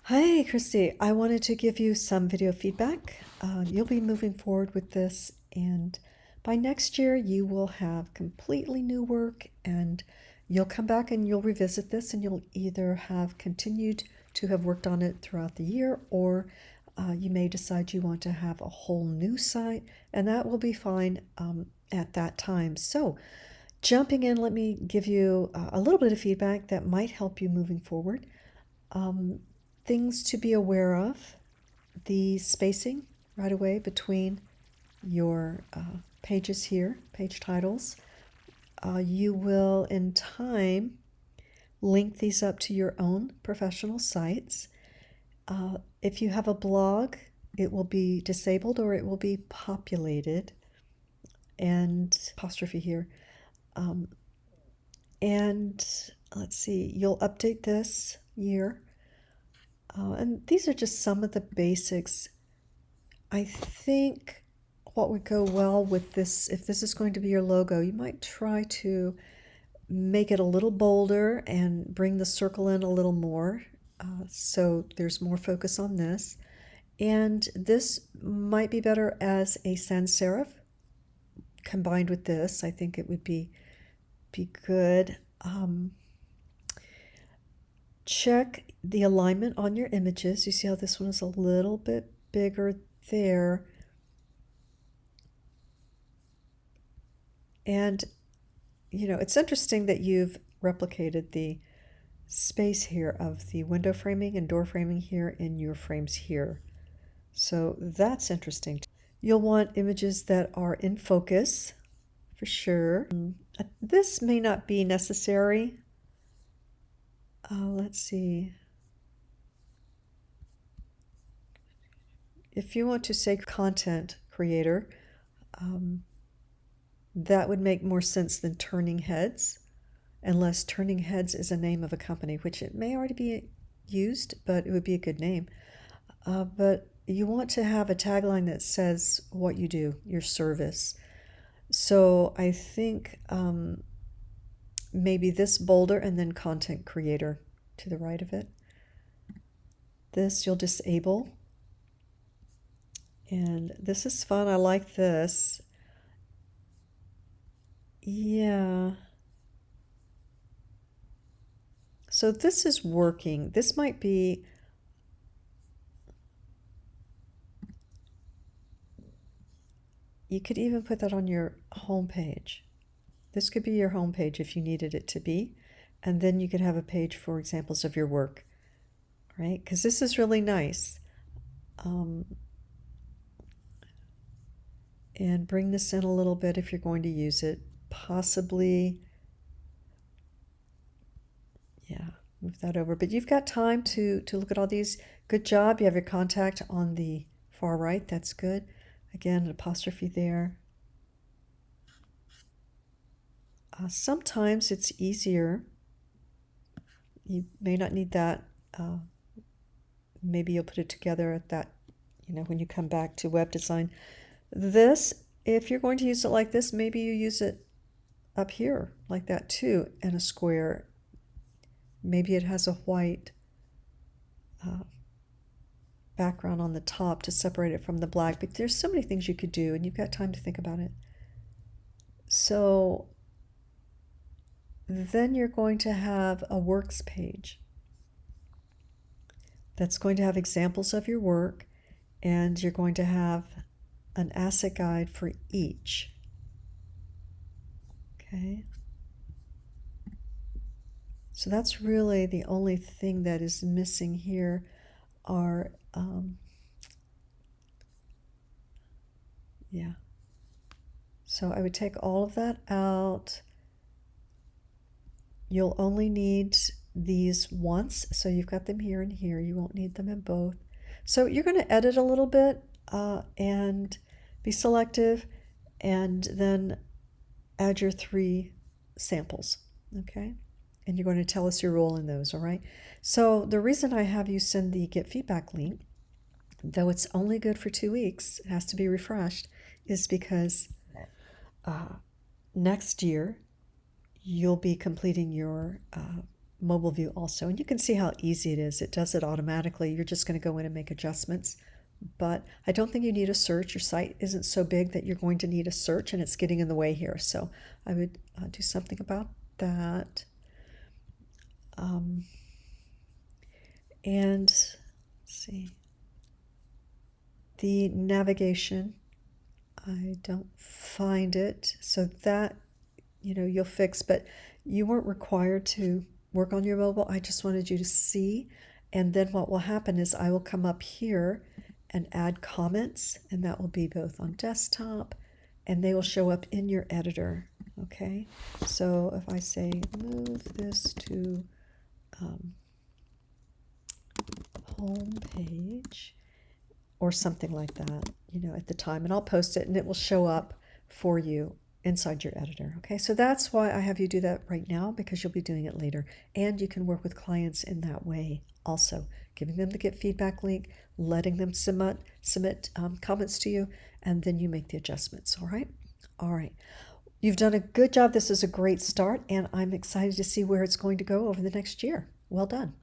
Hi, Kristy. I wanted to give you some video feedback. You'll be moving forward with this, and by next year, you will have completely new work, and you'll come back and you'll revisit this, and you'll either have continued to have worked on it throughout the year, or you may decide you want to have a whole new site, and that will be fine at that time. So, jumping in, let me give you a little bit of feedback that might help you moving forward. Um, Things to be aware of: the spacing right away between your pages here, page titles. You will, in time, link these up to your own professional sites. If you have a blog, it will be disabled or it will be populated, and apostrophe here. And let's see, you'll update this year. And these are just some of the basics. I think what would go well with this, if this is going to be your logo, you might try to make it a little bolder and bring the circle in a little more, so there's more focus on this. And this might be better as a sans serif combined with this. I think it would be good. Check the alignment on your images. You see how this one is a little bit bigger there. And, you know, it's interesting that you've replicated the space here of the window framing and door framing here in your frames here. So that's interesting. You'll want images that are in focus for sure. This may not be necessary. Let's see. If you want to say content creator, that would make more sense than turning heads, unless turning heads is a name of a company, which it may already be used, but it would be a good name. But you want to have a tagline that says what you do, your service. So I think maybe this bolder and then content creator to the right of it. This you'll disable. And this is fun. I like this. Yeah. So this is working. This might be, you could even put that on your home page. This could be your home page if you needed it to be. And then you could have a page for examples of your work, right? Because this is really nice. And bring this in a little bit if you're going to use it. Possibly, yeah, move that over. But you've got time to look at all these. Good job. You have your contact on the far right. That's good. Again, an apostrophe there. Sometimes it's easier. You may not need that. Maybe you'll put it together at that, you know, when you come back to web design. This, if you're going to use it like this, maybe you use it up here like that too, in a square. Maybe it has a white background on the top to separate it from the black, but there's so many things you could do, and you've got time to think about it. So then you're going to have a works page that's going to have examples of your work, and you're going to have an asset guide for each. Okay. So that's really the only thing that is missing here are, yeah. So I would take all of that out. You'll only need these once, so you've got them here and here. You won't need them in both. So you're going to edit a little bit and be selective, and then add your 3 samples, okay? And you're going to tell us your role in those, all right? So the reason I have you send the Get Feedback link, though it's only good for 2 weeks, it has to be refreshed, is because next year you'll be completing your mobile view also. And you can see how easy it is. It does it automatically. You're just going to go in and make adjustments. But I don't think you need a search. Your site isn't so big that you're going to need a search, and it's getting in the way here. So I would do something about that. And let's see, the navigation, I don't find it. So that, you'll fix, but you weren't required to work on your mobile. I just wanted you to see. And then what will happen is I will come up here and add comments, and that will be both on desktop, and they will show up in your editor. Okay, so if I say move this to home page or something like that, at the time, and I'll post it and it will show up for you inside your editor. Okay, so that's why I have you do that right now, because you'll be doing it later. And you can work with clients in that way also, giving them the get feedback link, letting them submit comments to you, and then you make the adjustments. All right. You've done a good job. This is a great start, and I'm excited to see where it's going to go over the next year. Well done.